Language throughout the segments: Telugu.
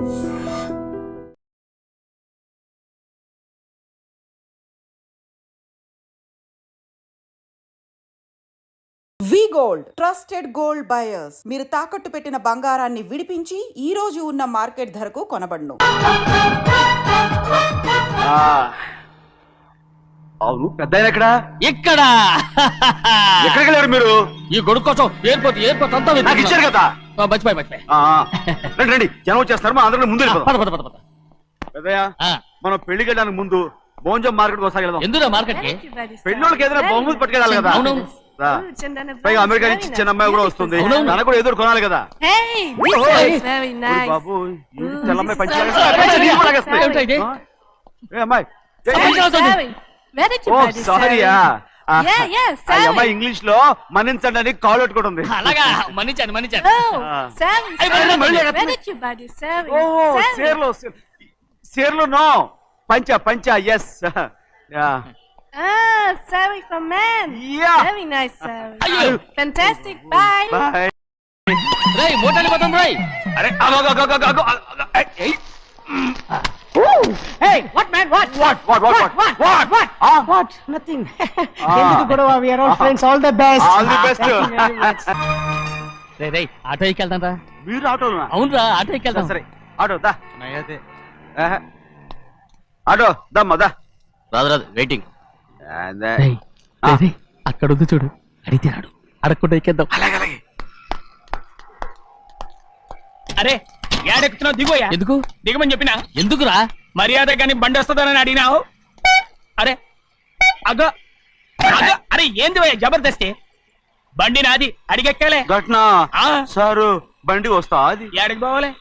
వి గోల్డ్ ట్రస్టెడ్ గోల్డ్ బయర్స్. మీరు తాకట్టు పెట్టిన బంగారాన్ని విడిపించి ఈ రోజు ఉన్న మార్కెట్ ధరకు కొనబడును. అవును, పెద్ద ఎక్కడ ఇక్కడ ఎక్కడికి వెళ్ళారు మీరు? ఈ గొడుగు కోసం ఎయిర్పోర్ట్ అంతా నాకు ఇచ్చారు కదా. మర్చిపోయి రండి రండి, జనం వచ్చేస్తారు. మా అందరం ముందు పెద్దయ్య, ఆ. మనం పెళ్లికి వెళ్ళడానికి ముందు భోజనం మార్కెట్ ఒకసారి వెళ్దాం. ఎందుకు మార్కెట్ కి పెళ్ళోళ్ళకి ఏదైనా బహుమతి పట్టుకెళ్ళాలి కదా. అవును. పైగా అమెరికా నుంచి చిన్న అమ్మాయి కూడా వస్తుంది, తనకు కూడా ఎదురు కొనాలి కదా. బాబు తెల్లమ్మాయి పంచి అమ్మాయి. సారీయా, అమ్మాయి ఇంగ్లీష్ లో మన్నించండి అని కాల్ పెట్టుకుంటుంది. అలాగా మన్నించాను సేర్లు నో పంచ yes. Sari for men. Yeah. Very nice, Sari. Ayyo. Fantastic. Bye. Bye. రేయ్ మోటార్లు పోతాం రేయ్. అరే Hey, what man? What? What? Nothing. ఎందుకు గొడవ? We are all friends. All the best. All the best. రేయ్ ఆటో ఎక్కెళ్తాం రా. మీరు ఆటోనా? అవునురా ఆటో ఎక్కెళ్తాం. సరే ఆటో దా. ఆటో దమ్మా దా. రాదు వెయిటింగ్. అక్కడ ఉంది చూడు, అడిగితే రాడు, అడగకుండా ఎక్కేద్దాం. అరే ఏడెక్కుతున్నావు? దిగోయా. ఎందుకు దిగమని చెప్పినా? ఎందుకురా? మర్యాద కానీ బండి వస్తుందని అడిగినావు. అరే అగో అరే ఏంది భయ్యా జబర్దస్తి? బండి నాది, అడిగెక్కాలే. ఘట్నా సారు బండి వస్తా. అది ఏడకి పోవాలి?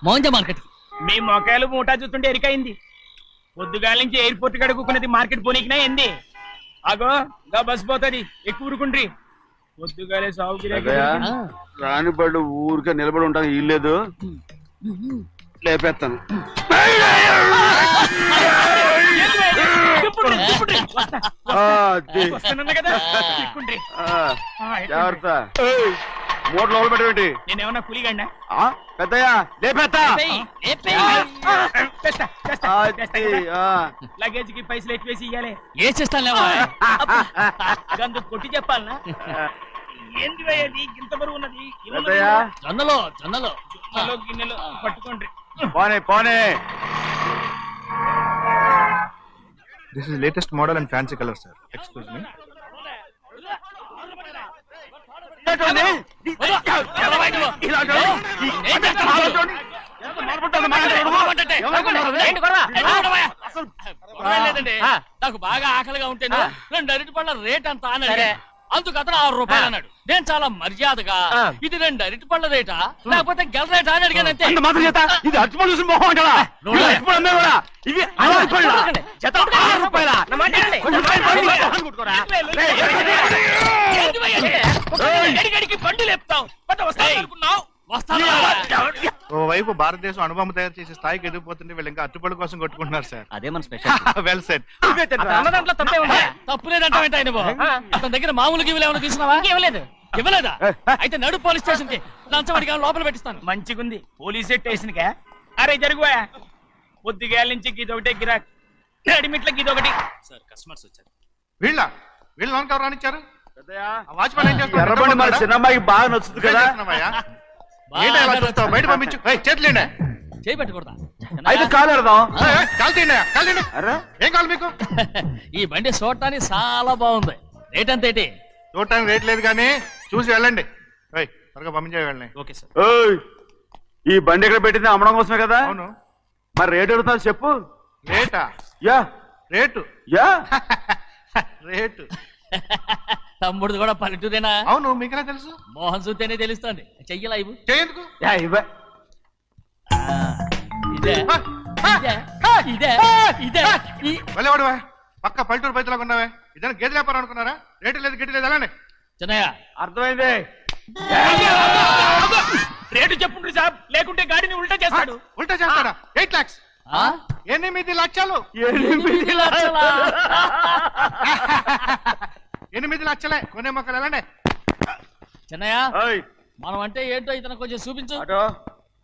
మోహన్జా మార్కెట్. మీ మొక్కలు మూటా చూస్తుంటే ఎరికైంది. పొద్దుగాల నుంచి ఎయిర్పోర్ట్ కడుక్కున్నది మార్కెట్ పోనీకినా ఏంది? అగో గా బస్ పోతుంది, ఎక్కువ ఊరుకుండ్రి. పొద్దుగాలే సాగు రాని బళ్ళు ఊరికే నిలబడి ఉంటాను, ఇల్లేదు లేపేస్తాను. జాగ్రత్త, మూడు లోపల పెట్టేటి. నేనేమన్నా కూలిగండా? పెద్దయ్యా లేపేస్తా. లగేజ్ కి పైసలు ఎక్కువేసి ఇయ్యాలి. ఏ చేస్తానులేవా? గందు కొట్టి చెప్పాలనా? ఏంది భయ్యది ఇంత బరువు ఉన్నది? పెద్దయ్యా జొన్నలో గిన్నెలు పట్టుకోండి. పోనే. This is latest model and fancy color, sir. Excuse me. నాకు బాగా ఆకలిగా ఉంటే 2 అరటి పళ్ళ రేట్ అంత అన్నాడు. అందుకు అతను 6 రూపాయలు అన్నాడు. నేను చాలా మర్యాదగా ఇది 2 అరటి పళ్ళ రేటా లేకపోతే గెల రేటా అని అడిగానంతే. ఇది అరటిపళ్ళు చూసి మొహం అంటారా? ఇవి 6 రూపాయలు. బండి లేపుతావు అనుకున్నావు? ఓవైపు భారతదేశం అణుబాంబు తయారు చేసే స్థాయికి ఎదిగిపోతుంటే వీళ్ళు ఇంకా అట్టుపడి కోసం కొట్టుకుంటున్నారు సార్. అదే మన స్పెషల్. Well said. దాంట్లో తప్పే ఉందా? తప్పులేదంటావేంట ఆయన? అతని దగ్గర మామూలు గివ్వులు ఏమైనా తీసుకున్నావా? ఇవ్వలేదా? అయితే నడు పోలీస్ స్టేషన్ కి లంచం అడిగా లోపల పెట్టిస్తాను. మంచిగుంది పోలీస్ స్టేషన్ కా? అరే జరుగుయా, పొద్దుగాల నుంచి గీదొకటే గిరాక్, రెడీమేట్లకి ఇదొకటి. సార్ కస్టమర్స్ వచ్చారు. వీళ్ళ లోన్ కవర్ రానిచ్చారు. వాచ్మెన్ ఏం చేస్తారు? ఎర్రబండి మన చిన్నమ్మాయికి బాగా నచ్చుతుంది కదా. బయట పంపించు. చేతులేండి. చేయి పెట్టకూడదా? అయితే కాలు ఎడదాం. ఏం కావాలి మీకు? ఈ బండి చూడటానికి చాలా బాగుంది. రేట్ అంత ఏంటి? చూడటానికి రేట్ లేదు కానీ చూసి వెళ్ళండి. త్వరగా పంపించే వెళ్ళండి. Okay sir. ఈ బండి ఎక్కడ పెట్టింది? అమ్మడం కోసమే కదా. అవును. మరి రేట్ అడుగుతాను చెప్పు. రేటా? రేటు తమ్ముడు కూడా పల్లెటూరేనా? అవును. మీకెలా తెలుసు? మోహన్ చూస్తేనే తెలుస్తుంది. చెయ్యలా ఇవ్వు. చెయ్యదుకు వెళ్ళేవాడువా? పక్క పల్లెటూరు పైతలాగా ఉన్నావే. ఇదైనా గేదె వ్యాపారం అనుకున్నారా? రేటు లేదు గిట్టు లేదు. అలానే చిన్నయ్య అర్థమైంది. రేటు చెప్పుండ్రి సాబ్, లేకుంటే గాడిని ఉల్టా చేస్తాడు. ఉల్టా చేస్తాడా? 8 lakhs. 8 లక్షలు. 8 లక్షలే. కొనే మొక్కలు ఎలాంటి? చిన్నయ్య మనం అంటే ఏంటో ఇతను కొంచెం చూపించు.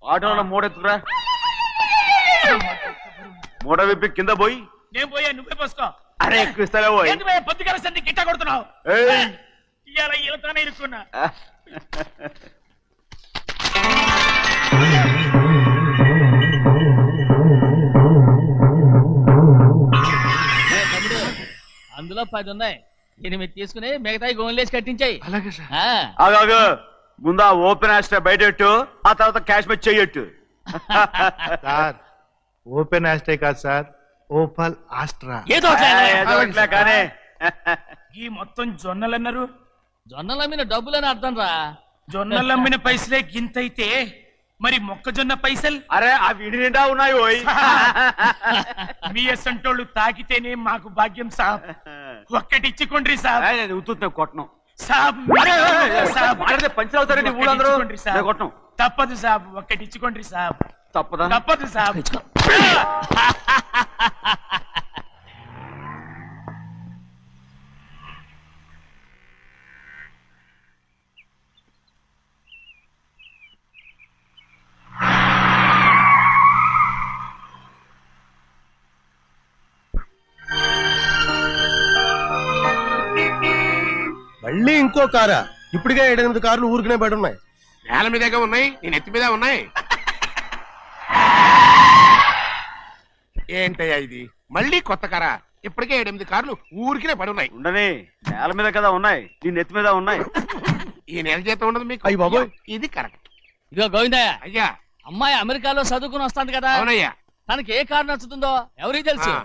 ఆటోలో 3 ఎత్తుకురా. మూట విప్పి కింద పోయి నేను పోయా, నువ్వే పోసుకో. అరే ఎక్కువ పోయి ఏంది భయ్యా పొద్దుగాల సంధి గిట్ట కొడుతున్నావు? ఏయ్. ఇవాళ ఈలతోనే ఇరుక్కున్నా. అందులో 10 ఉన్నాయి. 8 తీసుకుని మిగతాయి గోన్లేసి కట్టించాయి. అలాగే సార్. ఆగాగు ముందా ఓపెన్ ఆస్ట్రా బయటెట్టు, ఆ తర్వాత క్యాష్ మెచ్ చెయ్యట్టు. సార్ ఓపెన్ ఆస్ట్రే కాదు సార్, ఓపల్ ఆస్ట్రా. ఏదో ఒకటి. కానీ ఈ మొత్తం జొన్నలు అన్నారు. జొన్నల మీద డబ్బులని అర్థం రా. జొన్నలు అమ్మిన పైసలే గింతైతే మరి మొక్కజొన్న పైసలు? అరే ఆ విడి నిండా ఉన్నాయి ఓయ్. మీ అసంటోళ్ళు తాకితేనే మాకు భాగ్యం సాబ్. ఒక్కటి ఇచ్చుకోండి సాబ్. ఉత్తున్నా కొట్టను సాబ్ సాబ్ పంచర్ అవుతారండి ఊళ్ళందరూ. ఇచ్చుకోండి సాబ్. కొట్టను తప్పదు సాబ్, ఒక్కటి ఇచ్చుకోండి సాబ్. తప్పదా? తప్పదు సాబ్. మళ్ళీ ఇంకో కారా? ఇప్పటికే 7-8 కార్లు ఊరికనే బయట ఉన్నాయి. నేల మీదగా ఉన్నాయి, నేను ఎత్తి మీద ఉన్నాయి. ఏంటయ్యా ఇది? మళ్ళీ కొత్త కారా? ఇప్పటికే 7-8 కార్లు ఊరికినే పడి ఉన్నాయి. ఉండని నేల మీద కదా ఉన్నాయి, నీ నెత్తి మీద ఉన్నాయి. ఈ నెల జీతం ఉండదు మీకు? అయ్య బాబోయ్. ఇది కరెక్ట్. ఇదిగో గోవిందయ్య, అయ్యా. అమ్మాయి అమెరికాలో చదువుకుని వస్తాంది కదా, అవునయ్యా. తనకి ఏ కారు నచ్చుతుందో ఎవరికి తెలుసు. ఆ.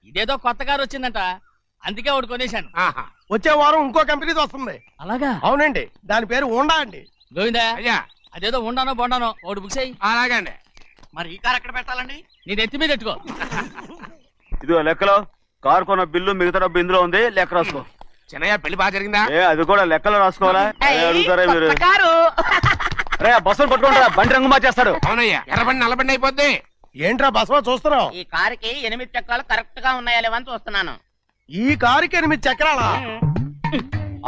ఇదేదో కొత్త కారు వచ్చిందంట, అందుకే ఒకటి కొనేశాను. ఆహా. వచ్చే వారం ఇంకో కంపెనీది వస్తుంది. అలాగా? అవునండి, దాని పేరు హోండా అండి. గోవిందయ్య, అయ్యా. అదేదో ఉండానో బొండానో ఒకటి బుక్ చేయి. అలాగండి. మరి ఈ కారు ఎక్కడ పెట్టాలండి? నీ నెత్తి మీద పెట్టుకో. ఇదిగో లెక్కలో కారు కొన్న బిల్లు మిగతా డబ్బు ఇందులో ఉంది, లెక్క రాసుకో. చిన్నయ్య పెళ్లి బాగా జరిగిందా? అది కూడా లెక్కలో రాసుకోవాలా? అడుగుతారా మీరు? రే బస్సులు పట్టుకుంటారా, బండి రంగు మార్చేస్తాడు. అవునయ్యా, ఎర్రబండి నల్లబండి అయిపోద్ది. ఏంట్రా బసవా చూస్తున్నావు? ఈ కారుకి 8 చక్రాలు కరెక్ట్ గా ఉన్నాయా లేవని చూస్తున్నాను. ఈ కారుకి 8 చక్రాలా?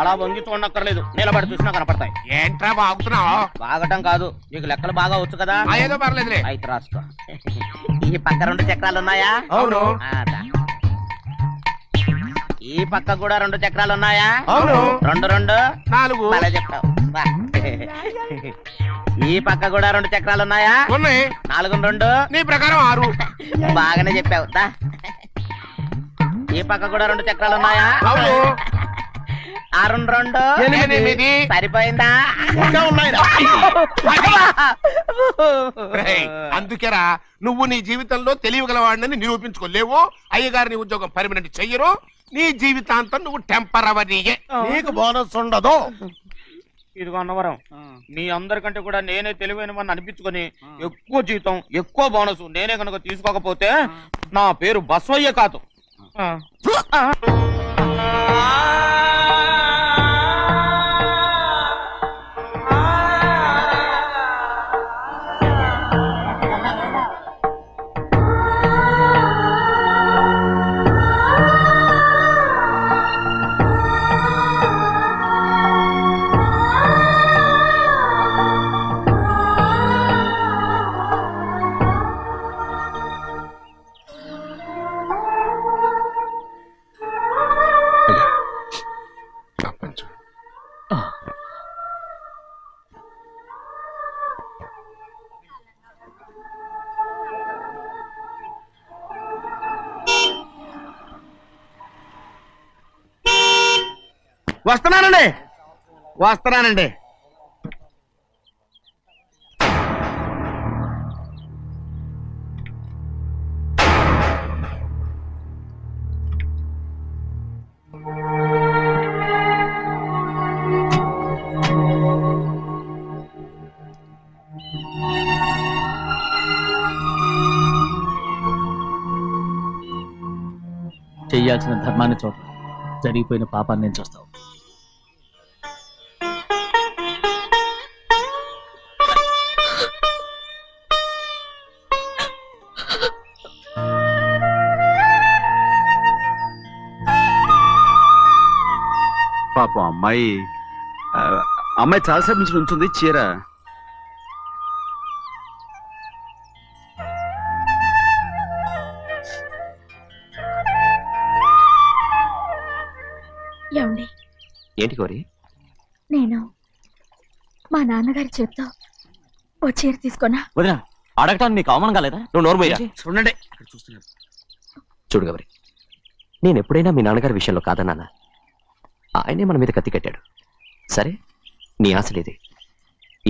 అలా వంగి చూడక్కర్లేదు, నిలబడి చూసినా కనపడతాయి. ఏంట్రా బాగుతున్నావు? బాగటం కాదు, నీకు లెక్కలు బాగా వచ్చు కదా. ఏదో పర్లేదులే. అయితే రాసుకో. ఈ పక్క 2 చక్రాలు ఉన్నాయా? అవును. ఈ పక్క కూడా 2 చక్రాలు ఉన్నాయా? అవును. 2 2 4. అలా చెప్తావు. బా. ఈ పక్క కూడా 2 చక్రాలు ఉన్నాయా? ఉన్నాయి. 4 2 నీ ప్రకారం 6. బాగానే చెప్పావు. దా. ఈ పక్క కూడా 2 చక్రాలు ఉన్నాయా? అవును. 6 2 8. సరిపోయిందా? ఇంకా ఉన్నాయిరా. రేయ్, అందుకేరా నువ్వు నీ జీవితంలో తెలియగలవాడిని నిరూపించుకోలేవు. అయ్యగారు నీ ఉద్యోగం పర్మనెంట్ చెయ్యరు. నీ జీవితాంతం నువ్వు టెంపరవరీయే. నీకు బోనస్ ఉండదు. ఇదిగో అన్నవరం, మీ అందరికంటే కూడా నేనే తెలివైన వాడిని అనిపించుకొని ఎక్కువ జీతం ఎక్కువ బోనస్ నేనే కనుక తీసుకోకపోతే నా పేరు బస్వయ్య కాదు. వస్తున్నానండి. చెయ్యాల్సిన ధర్మాన్ని చూడ, జరిగిపోయిన పాపాన్ని నేను చూస్తావు. పాపం అమ్మాయి చాలాసేపు నుంచి ఉంచుంది చీర. ఏమండి? ఏంటి కోరి? నేను మా నాన్నగారి చేత్తో ఓ చీర తీసుకున్నా. వదినా అడగటానికి నీకు అవమానం కాలేదా? నువ్వు నోర్మయ్యా చూడండి అక్కడ చూస్తున్నాడు. చూడు గౌరి, నేను ఎప్పుడైనా మీ నాన్నగారి విషయంలో కాదన్నానా? ఆయనే మన మీద కత్తి కట్టాడు. సరే, నీ ఆశలేదే.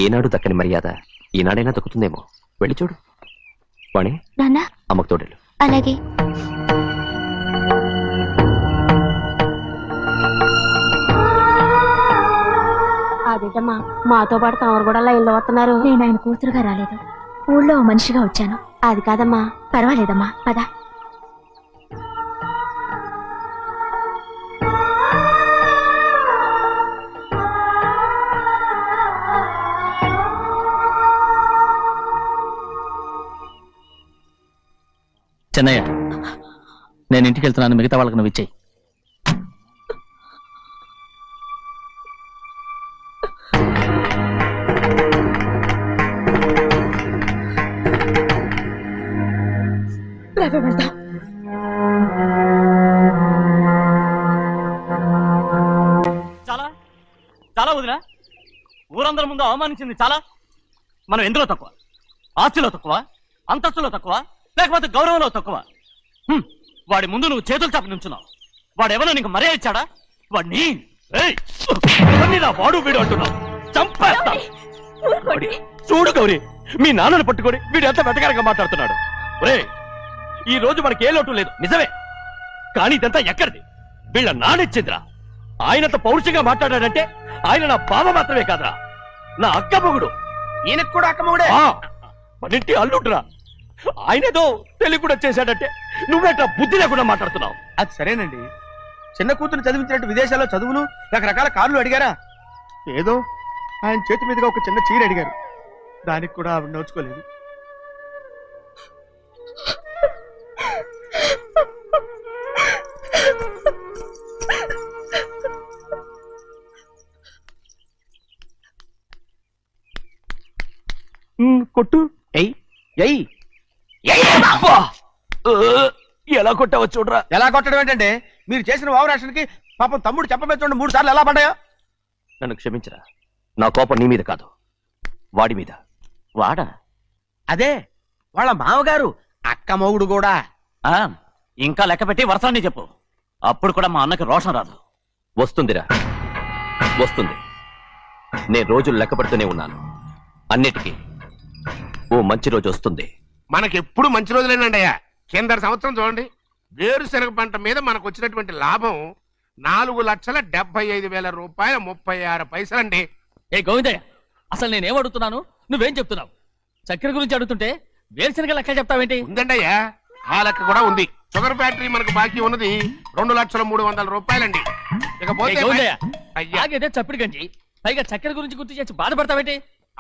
ఏనాడు దక్కని మర్యాద ఈనాడైనా దక్కుతుందేమో. వెళ్ళి చూడు. వాణి, నాన్న అమ్మకు తోడేళ్ళు. అలాగే. అదేటమ్మా, మాతో పాటు తమరు కూడా లైన్లో వస్తున్నారు. నేను ఆయన కూతురుగా రాలేదు, ఊళ్ళో ఓ మనిషిగా వచ్చాను. అది కాదమ్మా. పర్వాలేదమ్మా, పద. చెన్నయ్య, నేను ఇంటికి వెళ్తున్నాను, మిగతా వాళ్ళకి నువ్వు ఇచ్చేయి. చాలా చాలా వదినా, ఊరందరి ముందు అవమానించింది చాలా. మనం ఎందులో తక్కువ? ఆస్తిలో తక్కువ? అంతస్తులో తక్కువ? లేకపోతే గౌరవంలో తక్కువ? వాడి ముందు నువ్వు చేతులు చాపి నుంచున్నావు. వాడెవరో నీకు మర్యాద ఇచ్చాడా? వాడిని వాడు వీడు అంటున్నావు. చంపేస్తా. చూడు గౌరీ, మీ నాన్నను పట్టుకొని వీడు ఎంత వెతకారంగా మాట్లాడుతున్నాడు. ఒరే, ఈ రోజు మనకి ఏ లోటు లేదు నిజమే, కానీ ఇదంతా ఎక్కడిది? వీళ్ళ నానిచ్చిందిరా. ఆయనంత పౌరుషంగా మాట్లాడాడంటే ఆయన నా బావ మాత్రమే కాదురా, నా అక్క మొగుడు. ఈయనకు కూడా అక్క మొగుడే. మనింటి అల్లుడురా. ఆయనేదో తెలివి కూడా చేశాడంటే నువ్వేట్లా బుద్ధి లేకుండా మాట్లాడుతున్నావు? అది సరేనండి, చిన్న కూతురు చదివించినట్టు విదేశాల్లో చదువులు రకరకాల కార్లు అడిగారా? ఏదో ఆయన చేతి మీదుగా ఒక చిన్న చీర అడిగారు, దానికి కూడా ఆవిడ నోచుకోలేదు. కొట్టు. ఎలా కొట్టావో చూడరా. ఎలా కొట్టడం ఏంటంటే, మీరు చేసిన వావరాక్షణకి పాపం తమ్ముడు చెప్పమే చూడండి 3 సార్లు ఎలా పడ్డాయో. నన్ను క్షమించరా, నా కోపం నీ మీద కాదు, వాడి మీద. వాడా? అదే వాళ్ళ మామగారు అక్క మొగుడు కూడా. ఇంకా లెక్క పెట్టి వరసాన్ని చెప్పు, అప్పుడు కూడా మా అన్నకి రోషం రాదు. వస్తుందిరా, వస్తుంది. నేను రోజులు లెక్క పెడుతూనే ఉన్నాను. అన్నిటికీ ఓ మంచి రోజు వస్తుంది. మనకెప్పుడు మంచి రోజులేనండి అయ్యా. కింద సంవత్సరం చూడండి, వేరుశనగ పంట మీద మనకు వచ్చినటువంటి లాభం 4,75,000 రూపాయల 36 పైసలండి. ఏ గోవిందయ్య, అసలు నేనేం అడుగుతున్నాను, నువ్వేం చెప్తున్నావు? చక్కెర గురించి అడుగుతుంటే వేరుశనగ లెక్క చెప్తావేంటి? ఉందండి అయ్యా, ఆ లెక్క కూడా ఉంది. షుగర్ ఫ్యాక్టరీ మనకు బాకీ ఉన్నది 2,03,00,000 రూపాయలండి. ఇకపోతే ఆగేదే చప్పిడి గంజి, పైగా చక్కెర గురించి గుర్తు చేసి బాధపడతావేంటి?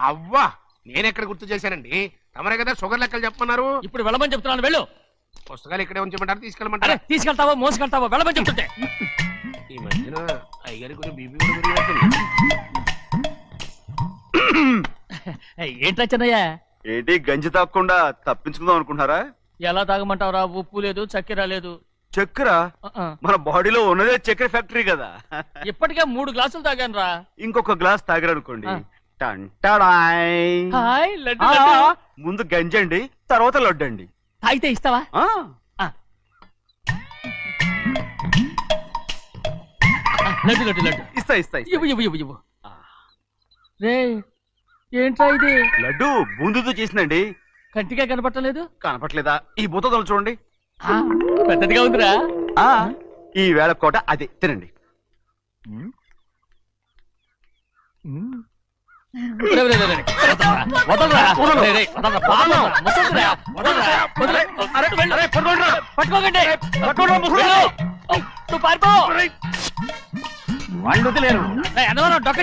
అవ్వా, నేనెక్కడ గుర్తు చేశానండి, తమరే కదా షుగర్ లెక్కలు చెప్పమన్నారు. ఇప్పుడు వెళ్ళమని చెప్తున్నాను, వెళ్ళు. పుస్తకాలు ఇక్కడే ఉంచమంటారు, తీసుకెళ్ళమంటారా? తీసుకెళ్తావో మోసుకెళ్తావో వెళ్ళమని చెప్తుంటే. ఈ మధ్యన అయ్యగారి కొంచెం బీపీ కూడా పెరిగినట్టుంది. ఏంట్రా చిన్నయ్య? ఏంటి గంజి తాగకుండా తప్పించుకుందాం అనుకుంటున్నారా? ఎలా తాగమంటావురా? ఉప్పు లేదు, చక్కెర లేదు. చక్కెర మన బాడీలో ఉన్నదే చక్కెర ఫ్యాక్టరీ కదా. ఇప్పటికే 3 గ్లాసులు తాగాను రా. ఇంకొక గ్లాస్ తాగరనుకోండి, ముందు గంజండి, తర్వాత లడ్డండి. తాగితే ఇస్తావా? లడ్డు లడ్డు లడ్డు ఇస్తా ఇస్తా. ఇవ్వు ఇవ్వు ఇవ్వు ఇవ్వు. రే, ఏంట్రా ఇది? లడ్డు బూందుతో చేసిందండి. కంటిగా కనపట్టలేదు. కనపట్లేదా? ఈ బూతలు చూడండి, పెద్దదిగా ఉందిరా. ఈ వేళ కోట అదే, తినండి. వాళ్ళు వదిలేరు. డొక్క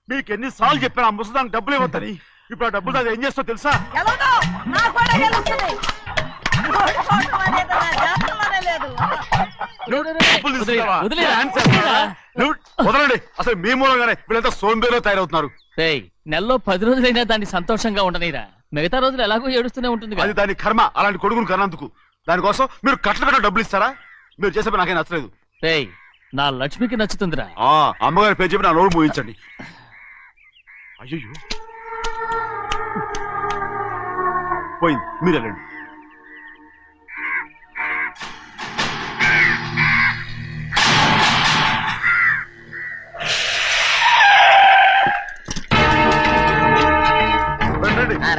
మీకెన్ని సార్లు చెప్పాను ఆ ముసదానికి డబ్బులు ఇవ్వద్దని. ఇప్పుడు ఆ డబ్బులు అది ఏం చేస్తో తెలుసా? డబ్బులు తీసుకున్నావా? వదలండి, అసలు మీ మూలంగానే వీళ్ళంతా సోంబేలో తయారవుతున్నారు. నెలలో 10 రోజులైనా దాన్ని సంతోషంగా ఉండనీరా. మిగతా రోజులు ఎలాగో ఏడుస్తూనే ఉంటుంది అది దాని కర్మ, అలాంటి కొడుకును కన్నందుకు. దానికోసం మీరు కట్ట డబ్బులు ఇస్తారా? మీరు చేసే పని నాకేం నచ్చలేదు. నా లక్ష్మికి నచ్చుతుందిరా. అమ్మగారి పేరు చెప్పి నా నోరు మూయించండి. అయ్యో పోయింది, మీరు వెళ్ళండి.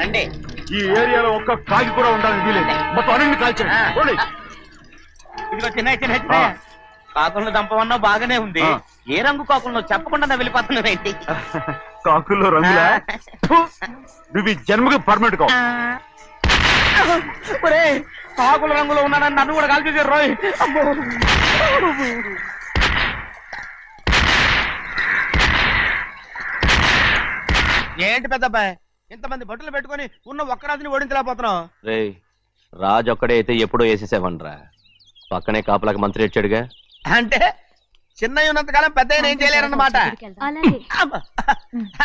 రండి. ఈ ఏరియాలో ఒక్క కాకి కూడా ఉండాలని వీలేదు. మొత్తం అన్నింటినీ కాల్చండి. ఇదిగో చిన్న కాకులను దంపమన్నా బాగానే ఉంది. ఏ రంగు కాకులను చెప్పకుండా వెళ్ళిపోతున్నావు ఏంటి? కాకుల్లో రంగులా? నువ్వు ఈ జన్మకి పర్మనెంట్ కావు. కాకుల రంగులో ఉన్నానని నన్ను కూడా కాల్చేసారు రోయ్. ఏంటి పెద్దబ్బాయి, ఇంతమంది బట్టలు పెట్టుకుని ఉన్న ఒక్క రాజుని ఓడించలేకపోతున్నావు? రే రాజు ఒక్కడే అయితే ఎప్పుడో వేసేసేవనరా. పక్కనే కాపలాకి మంత్రి ఇచ్చాడుగా. అంటే చిన్నయ్య ఉన్నంతకాలం పెద్ద ఏం చేయలేరన్నమాట.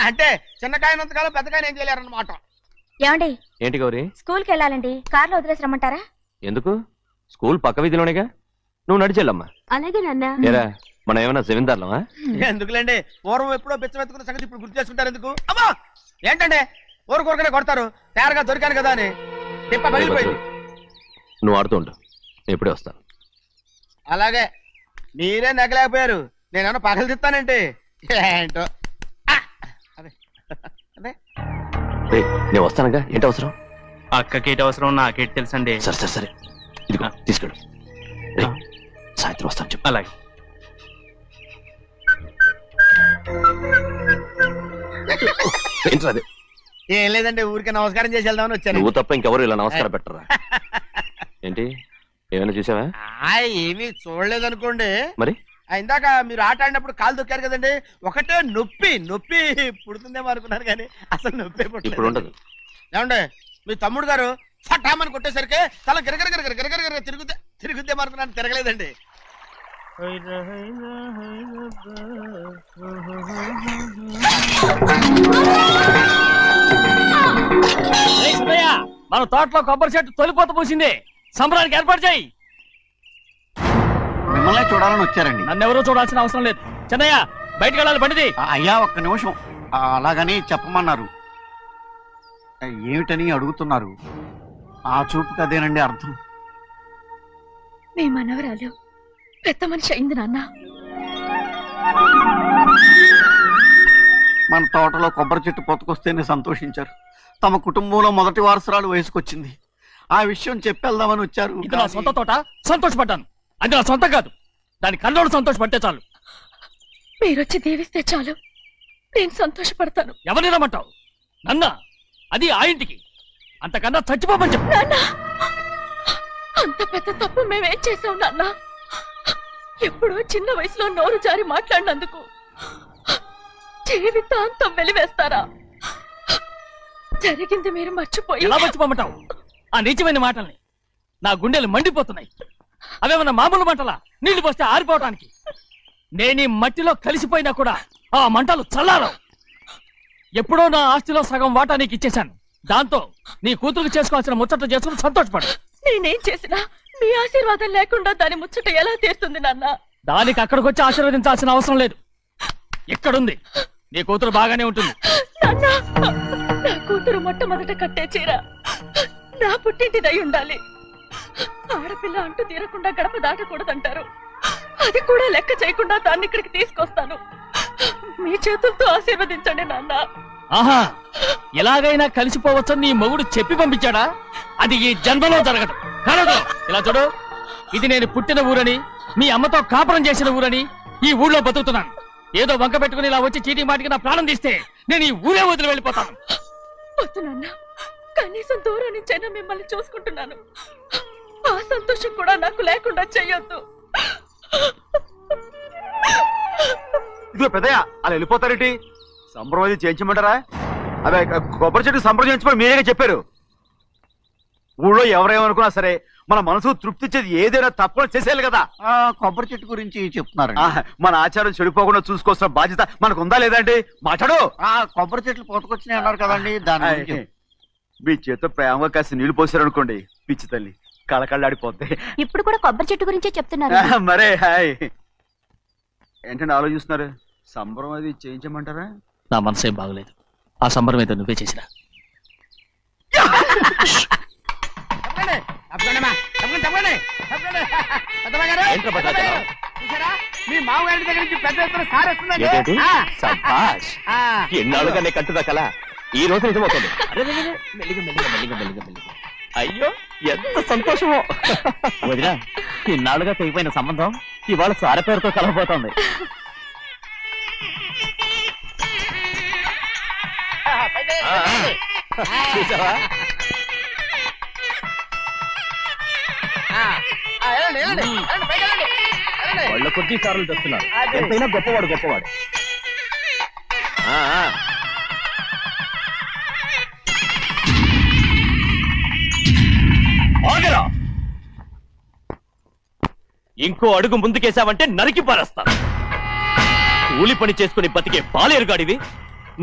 అంటే చిన్నకాయ ఉన్నంతకాలం పెద్దకాయ ఏం చేయలేరన్నమాట. ఏమండి, ఏంటి గౌరీ? స్కూల్కి వెళ్ళాలండి, కార్లో వదిలేసి రమ్మంటారా? ఎందుకు? స్కూల్ పక్క వీధిలోనేగా, నువ్వు నడిచెళ్ళమ్మా. అలాగే నాన్న. ఏరా మనం ఏమన్నా జమీందార్లమా? ఎందుకులేండి, పూర్వం ఎప్పుడో పిచ్చమెత్తుకున్న సంగతి ఇప్పుడు గుర్తు చేసుకుంటారు ఎందుకు? అమ్మా ఏంటంటే ఊరుకోరుకనే కొడతారు. తయారుగా దొరికాను కదా అని తిప్ప పగిలిపోయింది. నువ్వు ఆడుతూ ఉండు, ఎప్పుడే వస్తాను. అలాగే మీరే నెగ్గలేకపోయారు, నేనేమన్నా పగలు తిస్తానంటే ఏంటో. అదే అదే నేను వస్తానుగా, ఏంటి అవసరం? అక్కకేటి అవసరం నాకేటి తెలుసండి. సరే సరే సరే, ఇదిగో తీసుకెళ్ళు. సాయంత్రం వస్తాను చెప్పు. అలాగే. ఏంట్రా అది? ఏం లేదండి, ఊరికే నమస్కారం చేసి వెళ్దామని వచ్చాను. నువ్వు తప్ప ఇంకెవరు ఇలా నమస్కారం పెట్టరా? ఏంటి ఏమైనా చూసావా? ఏమీ చూడలేదనుకోండి. మరి ఇందాక మీరు ఆట ఆడినప్పుడు కాలు దొక్కారు కదండి, ఒకటే నొప్పి నొప్పి పుడుతుందేమో అనుకున్నాను కానీ అసలు నొప్పి ఇప్పుడు ఉండదు. ఏమండి మీ తమ్ముడు గారు ఫటామని కొట్టేసరికి తల గిరగర గిరగర గిరగర తిరుగుద్దేమో అనుకున్నాను, తిరగలేదండి. మన తోటలో కొబ్బరి చెట్టు తొలిపోత పూసింది, సంబరానికి ఏర్పాటు చేయి. మిమ్మల్ని చూడాలని వచ్చారండి. నన్నెవరూ చూడాల్సిన అవసరం లేదు. చెన్నయ్య బయటికి వెళ్ళాలి, బండిది. అయ్యా ఒక్క నిమిషం, అలాగని చెప్పమన్నారు. ఏమిటని అడుగుతున్నారు? ఆ చూపుకి అదేనండి అర్థం. మీ మనవరాలు పెద్ద మనిషి అయింది నాన్న. మన తోటలో కొబ్బరి చెట్టు పొత్తుకొస్తేనే సంతోషించారు. తమ కుటుంబంలో మొదటి వారసురాలు వయసుకొచ్చింది. ఆ విషయం చెప్పేద్దామని వచ్చారు. ఇది నా సొంత తోట, సంతోషపడ్డాను. అది నా సొంతం కాదు, దాని కన్నోడు సంతోషపడితే చాలు. మీరొచ్చి దీవిస్తే చాలు, నేను సంతోషపడతాను. ఎవరిని రమ్మంటావు? నన్న? అది ఆ ఇంటికి, అంతకన్నా చచ్చిపోమని చెప్పు. నాన్న, అంత పెద్ద తప్పు మేమేం చేసాం నాన్న? ఎప్పుడో చిన్న వయసులో నోరు జారి మాట్లాడినందుకు జీవితాంతం వెలివేస్తారా? జరిగింది మీరు మర్చిపోయి. ఎలా మర్చిపోమంటావు ఆ నీచమైన మాటల్ని? నా గుండెలు మండిపోతున్నాయి. అవేమన్నా మామూలు మంటలా, నీళ్లు పోస్తే ఆరిపోవటానికి? నేనీ మట్టిలో కలిసిపోయినా కూడా ఆ మంటలు చల్లారవు. ఎప్పుడో నా ఆస్తిలో సగం వాటా నీకు ఇచ్చేశాను. దాంతో నీ కూతురు చేసుకోవాల్సిన ముచ్చట చేసుకుని సంతోషపడు. నేనేం చేసినా మీ ఆశీర్వాదం లేకుండా దాని ముచ్చట ఎలా తీరుతుంది నాన్న? దానికి అక్కడికి వచ్చి ఆశీర్వదించాల్సిన అవసరం లేదు. ఎక్కడుంది? నీ కూతురు బాగానే ఉంటుంది. నాన్న, నా కూతురు మొట్టమొదట కట్టే చీర నా పుట్టింటిదై ఉండాలి. ఆడపిల్ల అంటూ తీరకుండా గడప దాటకూడదంటారు. అది కూడా లెక్క చేయకుండా దాన్ని ఇక్కడికి తీసుకొస్తాను. మీ చేతులతో ఆశీర్వదించండి నాన్న. ఆహా, ఎలాగైనా కలిసిపోవచ్చని నీ మొగుడు చెప్పి పంపించాడా? అది ఈ జన్మలో జరగదు. కలదు. ఇలా చూడు, ఇది నేను పుట్టిన ఊరని, మీ అమ్మతో కాపురం చేసిన ఊరని ఈ ఊళ్ళో బతుకుతున్నాను. ఏదో వంక పెట్టుకుని ఇలా వచ్చి చీటీ మాటికి నా ప్రాణం తీస్తే నేను ఈ ఊరే వదిలి వెళ్ళిపోతాను. వద్దు నాన్న, కనీసం దూరం నుంచైనా మిమ్మల్ని చూసుకుంటున్నాను. ఆ సంతోషం కూడా నాకు లేకుండా చెయ్యొద్దు. ఇదిగో పెద్దయ్య, అలా వెళ్ళిపోతారేంటి? సంప్రదాయం చేయించమంటారా? అదే కొబ్బరి చెట్టు సంప్రదించమని మీరేగా చెప్పారు. ఊళ్ళో ఎవరేమనుకున్నా సరే మన మనసు తృప్తి ఇచ్చేది ఏదైనా తప్పకుండా చేసేయాలి కదా. కొబ్బరి చెట్టు గురించి చెప్తున్నారు. మన ఆచారం చెడిపోకుండా చూసుకోవాల్సిన బాధ్యత మనకు ఉందా లేదండి? మాట్లాడు. కొబ్బరి చెట్లు పోతకొచ్చినాయి అన్నారు కదండి, దాని గురించి. మీ చేత ప్రేమగా కాసి నీళ్లు పోసారు అనుకోండి, పిచ్చి తల్లి కళకళ్ళాడిపోద్ది. ఇప్పుడు కూడా కొబ్బరి చెట్టు గురించే చెప్తున్నారు. మరే హాయ్ ఏంటంటే ఆలోచిస్తున్నారు? సంబరం అది చేయించమంటారా? నా మనసు ఏం బాగలేదు. ఆ సంబరం ఏదో నువ్వే చేసినా. మీ మామగారి దగ్గర నుంచి పెద్ద ఎత్తున సార్ వస్తుందండి. ఎన్నాళ్ళుగానే కట్టుదా కల ఈ రోజు నిజమవుతుంది. అయ్యో ఎంత సంతోషమో. వదినా, ఇన్నాళ్ళుగా తెగిపోయిన సంబంధం ఇవాళ సార పేరుతో కలగబోతోంది. వాళ్ళ కొద్ది సార్లు తెస్తున్నారు. ఎంతైనా గొప్పవాడు గొప్పవాడు. ఆగరా, ఇంకో అడుగు ముందుకేసావంటే నరికి పారేస్తాను. కూలి పని చేసుకుని బతికే బాలేరుగాడివి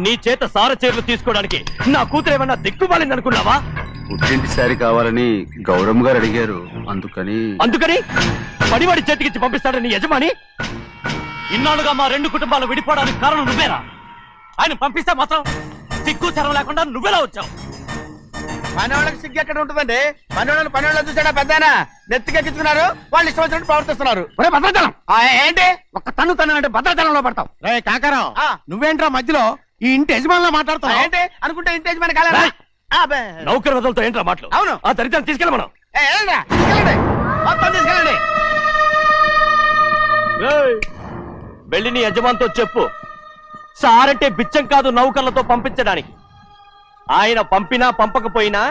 నీ చేత సార చీరలు తీసుకోవడానికి నా కూతురేమన్నా దిక్కుమాలింది అనుకున్నావా? పుట్టింటి సారి కావాలని గౌరమ్మ గారు అడిగారు, అందుకని పడివాడి చేతికిచ్చి పంపిస్తాడని యజమాని. ఇన్నాళ్ళుగా మా రెండు కుటుంబాలు విడిపోవడానికి కారణం నువ్వేరా? ఆయన పంపిస్తే మాత్రం సిగ్గు చరం లేకుండా నువ్వెలా వచ్చావు? పనివాళ్ళకి సిగ్గు ఎక్కడ ఉంటుందండి? పనివాళ్ళు చూసాడా పెద్దనా నెత్తికెక్కించుకున్నారు, వాళ్ళు ఇష్టం వచ్చినట్టు ప్రవర్తిస్తున్నారు. భద్రాచలం ఏంటి ఒక్క తను అంటే భద్రాచలంలో పడతావు. కాకరం, నువ్వేంట్రా మధ్యలో ఈ ఇంటి యజమానిలో మాట్లాడతావు? ఏంటి అనుకుంటే ఇంటి యజమాని కాలేదా? నౌకర్ వదలతో ఏంట్రా మాటలు? అవును, ఆ దరిద్రాన్ని తీసుకెళ్ళ మనం. మొత్తం తీసుకెళ్ళండి. వెళ్ళి నీ యజమానితో చెప్పు, సారంటే బిచ్చం కాదు నౌకర్లతో పంపించడానికి. ఆయన పంపినా పంపకపోయినా,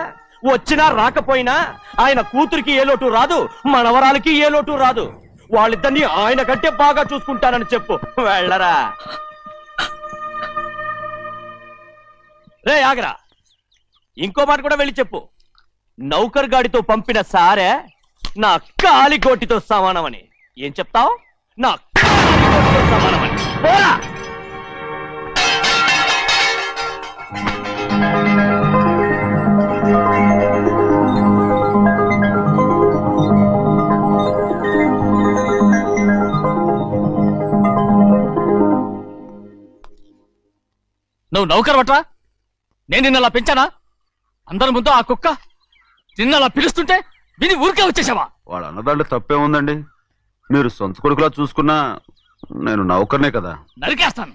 వచ్చినా రాకపోయినా ఆయన కూతురికి ఏ లోటు రాదు, మనవరాలకి ఏ లోటు రాదు. వాళ్ళిద్దరినీ ఆయన కంటే బాగా చూసుకుంటానని చెప్పు. వెళ్ళరా. రే ఆగరా, ఇంకో మాట కూడా వెళ్ళి చెప్పు. నౌకర్ గాడితో పంపిన సారే నా కాలిగోటితో సమానమని. ఏం చెప్తావు? నా కాలిగోటితో సమానమని. పోరా. నువ్వు నౌకర్ పట్రా? నేను నిన్నలా పెంచానా? అందరి ముందు ఆ కుక్క నిన్నలా పిలుస్తుంటే విని ఊరికే వచ్చేసావా? వాళ్ళ అన్నదాంట్లో తప్పే ఉందండి. మీరు సొంత కొడుకులా చూసుకున్నా నేను నౌకర్నే కదా. నరికేస్తాను.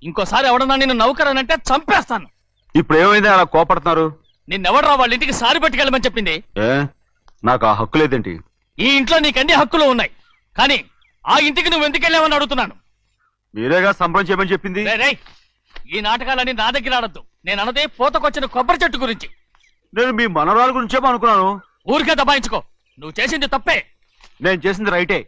ఇంకోసారి ఎవడన్నా నిన్ను నౌకర్ అని అంటే చంపేస్తాను. ఇప్పుడు ఏమైంది అలా కోపడుతున్నారు? నిన్నెవడరా వాళ్ళ ఇంటికి సారి పట్టుకెళ్ళమని చెప్పింది? నాకు ఆ హక్కు లేదేంటి? ఈ ఇంట్లో నీకు అన్ని హక్కులు ఉన్నాయి, కానీ ఆ ఇంటికి నువ్వు ఎందుకు వెళ్ళావని అడుగుతున్నాను. మీరేగా సంబరం చేయమని చెప్పింది. ఈ నాటకాలన్నీ నా దగ్గర ఆడద్దు. నేను అన్నదే పోతకొచ్చిన కొబ్బరి చెట్టు గురించి. నేను మీ మనవరాల గురించేమో అనుకున్నాను. ఊరికే దబాయించుకో. నువ్వు చేసింది తప్పే. నేను చేసింది రైటే.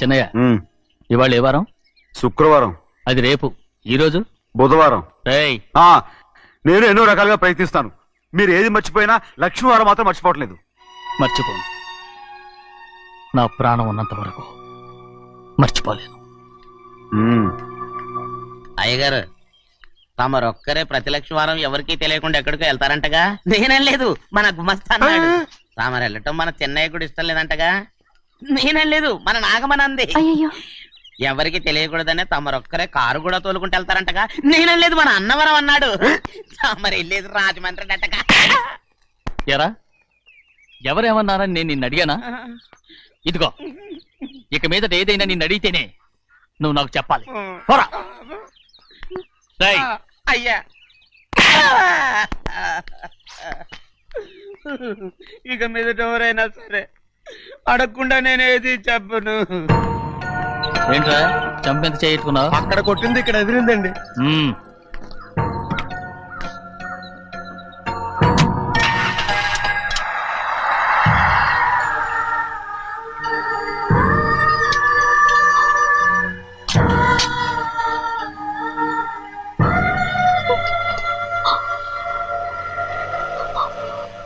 చెన్నయ్య, ఇవాళ ఏ వారం? శుక్రవారం. అది రేపు. ఈ రోజు బుధవారం. నేను ఎన్నో రకాలుగా ప్రయత్నిస్తాను. మీరు ఏది మర్చిపోయినా లక్ష్మీవారం మాత్రం మర్చిపోవట్లేదు. మర్చిపోను. నా ప్రాణం ఉన్నంత వరకు మర్చిపోలేదు. అయ్యగారు, తమరొక్కరే ప్రతి లక్షవారం ఎవరికీ తెలియకుండా ఎక్కడికో వెళ్తారంటగా? నేనేం లేదు, మన గుమస్తా అన్నాడు. తామరు వెళ్ళటం మన చెన్నయ్య కూడా ఇష్టం లేదంటగా? నేనేం లేదు, మన నాగమనంది. ఎవరికి తెలియకూడదనే తమరొక్కరే కారు కూడా తోలుకుంటూ వెళ్తారంటగా? నేనేం లేదు, మన అన్నవరం అన్నాడు. తమరు వెళ్ళేది రాజమండ్రి అంటగా. ఎరా, ఎవరేమన్నారని నేను నిన్ను అడిగానా? ఇదిగో, ఇక మీదట ఏదైనా నిన్ను అడిగితేనే నువ్వు నాకు చెప్పాలి. పోరా. అయ్యా, ఇక మీదట ఎవరైనా సరే అడగకుండా నేనేది చెప్పను. ఏంట్రా చంపెంత చేయించుకున్నావు? అక్కడ కొట్టింది ఇక్కడ ఎదిరిందండి.